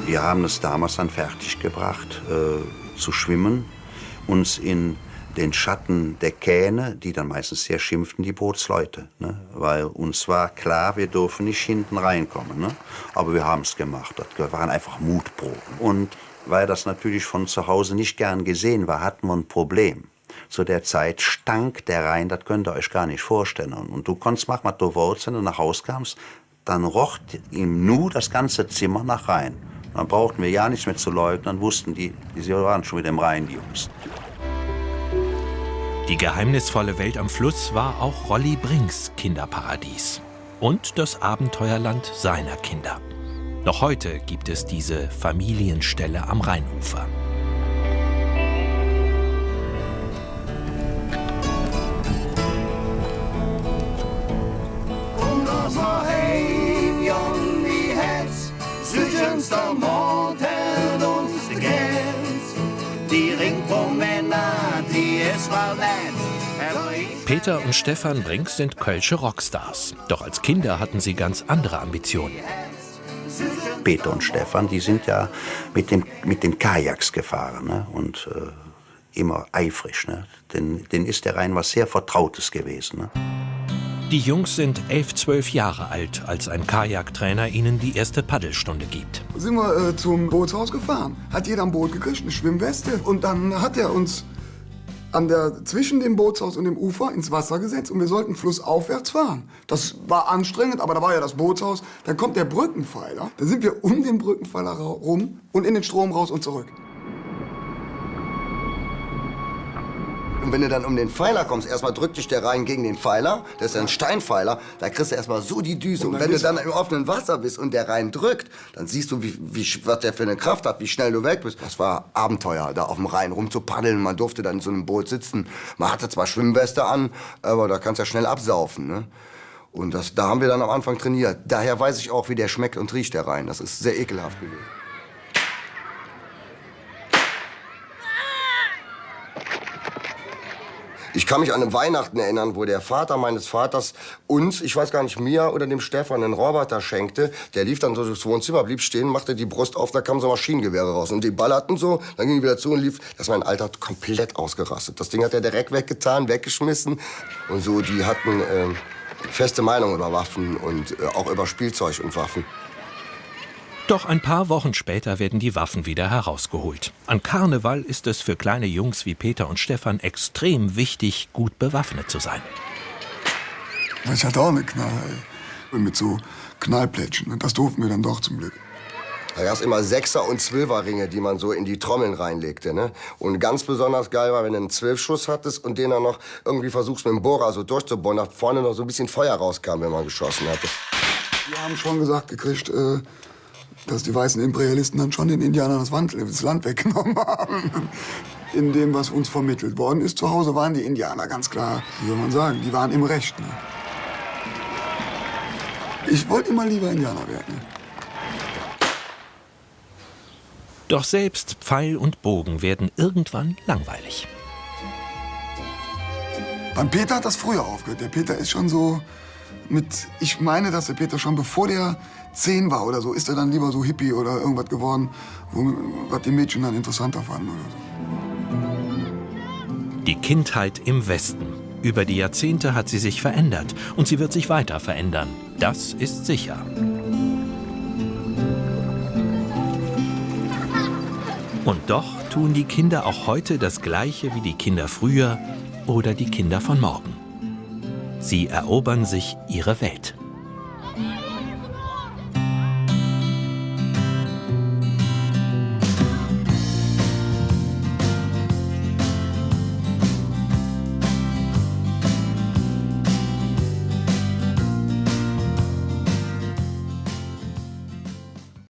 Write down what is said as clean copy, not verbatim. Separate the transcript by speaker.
Speaker 1: Wir haben es damals dann fertiggebracht, zu schwimmen, uns in den Schatten der Kähne, die dann meistens sehr schimpften, die Bootsleute. Ne? Weil uns war klar, wir dürfen nicht hinten reinkommen. Ne? Aber wir haben es gemacht. Das waren einfach Mutproben. Und weil das natürlich von zu Hause nicht gern gesehen war, hatten wir ein Problem. Zu der Zeit stank der Rhein, das könnt ihr euch gar nicht vorstellen. Und du konntest machen, was du wolltest, wenn du nach Hause kamst, dann roch im Nu das ganze Zimmer nach Rhein. Dann brauchten wir ja nichts mehr zu leugnen, dann wussten die waren schon wieder im Rhein, die Jungs.
Speaker 2: Die geheimnisvolle Welt am Fluss war auch Rolli Brinks Kinderparadies. Und das Abenteuerland seiner Kinder. Noch heute gibt es diese Familienställe am Rheinufer. Peter und Stefan Brinks sind kölsche Rockstars. Doch als Kinder hatten sie ganz andere Ambitionen.
Speaker 1: Peter und Stefan, die sind ja mit den Kajaks gefahren, ne? Und immer eifrig. Ne? Denen ist der Rhein was sehr Vertrautes gewesen. Ne?
Speaker 2: Die Jungs sind 11, 12 Jahre alt, als ein Kajaktrainer ihnen die erste Paddelstunde gibt.
Speaker 3: Sind wir zum Bootshaus gefahren. Hat jeder ein Boot gekriegt, eine Schwimmweste. Und dann hat er uns zwischen dem Bootshaus und dem Ufer ins Wasser gesetzt und wir sollten flussaufwärts fahren. Das war anstrengend, aber da war ja das Bootshaus. Dann kommt der Brückenpfeiler. Dann sind wir um den Brückenpfeiler rum und in den Strom raus und zurück.
Speaker 4: Und wenn du dann um den Pfeiler kommst, erstmal drückt dich der Rhein gegen den Pfeiler, das ist ein Steinpfeiler, da kriegst du erstmal so die Düse. Und wenn du dann im offenen Wasser bist und der Rhein drückt, dann siehst du, was der für eine Kraft hat, wie schnell du weg bist. Das war Abenteuer, da auf dem Rhein rumzupaddeln. Man durfte dann in so einem Boot sitzen. Man hatte zwar Schwimmweste an, aber da kannst du ja schnell absaufen. Ne? Und da haben wir dann am Anfang trainiert. Daher weiß ich auch, wie der schmeckt und riecht, der Rhein. Das ist sehr ekelhaft gewesen. Ich kann mich an eine Weihnachten erinnern, wo der Vater meines Vaters uns, ich weiß gar nicht, mir oder dem Stefan, einen Roboter schenkte. Der lief dann so durchs Wohnzimmer, blieb stehen, machte die Brust auf, da kamen so Maschinengewehre raus. Und die ballerten so, dann ging die wieder zu und lief. Das ist mein Alter komplett ausgerastet. Das Ding hat er direkt weggetan, weggeschmissen. Und so, die hatten feste Meinung über Waffen und auch über Spielzeug und Waffen.
Speaker 2: Doch ein paar Wochen später werden die Waffen wieder herausgeholt. An Karneval ist es für kleine Jungs wie Peter und Stefan extrem wichtig, gut bewaffnet zu sein.
Speaker 3: Ich hatte auch eine Knarre, ey. Mit so Knallplättchen. Und das durften wir dann doch zum Glück.
Speaker 4: Da gab es immer 6er- und 12er-Ringe, die man so in die Trommeln reinlegte. Ne? Und ganz besonders geil war, wenn du einen 12-Schuss hattest und den dann noch irgendwie versuchst mit dem Bohrer so durchzubohren, dass vorne noch so ein bisschen Feuer rauskam, wenn man geschossen hatte.
Speaker 3: Wir haben schon gesagt gekriegt, dass die weißen Imperialisten dann schon den Indianern das Land weggenommen haben. In dem, was uns vermittelt worden ist. Zu Hause waren die Indianer ganz klar, wie soll man sagen, die waren im Recht. Ne? Ich wollte immer lieber Indianer werden. Ne?
Speaker 2: Doch selbst Pfeil und Bogen werden irgendwann langweilig.
Speaker 3: Beim Peter hat das früher aufgehört. Der Peter ist schon so ich meine, dass der Peter schon bevor der 10 war oder so, ist er dann lieber so Hippie oder irgendwas geworden, was die Mädchen dann interessanter fanden oder so.
Speaker 2: Die Kindheit im Westen. Über die Jahrzehnte hat sie sich verändert und sie wird sich weiter verändern. Das ist sicher. Und doch tun die Kinder auch heute das Gleiche wie die Kinder früher oder die Kinder von morgen. Sie erobern sich ihre Welt.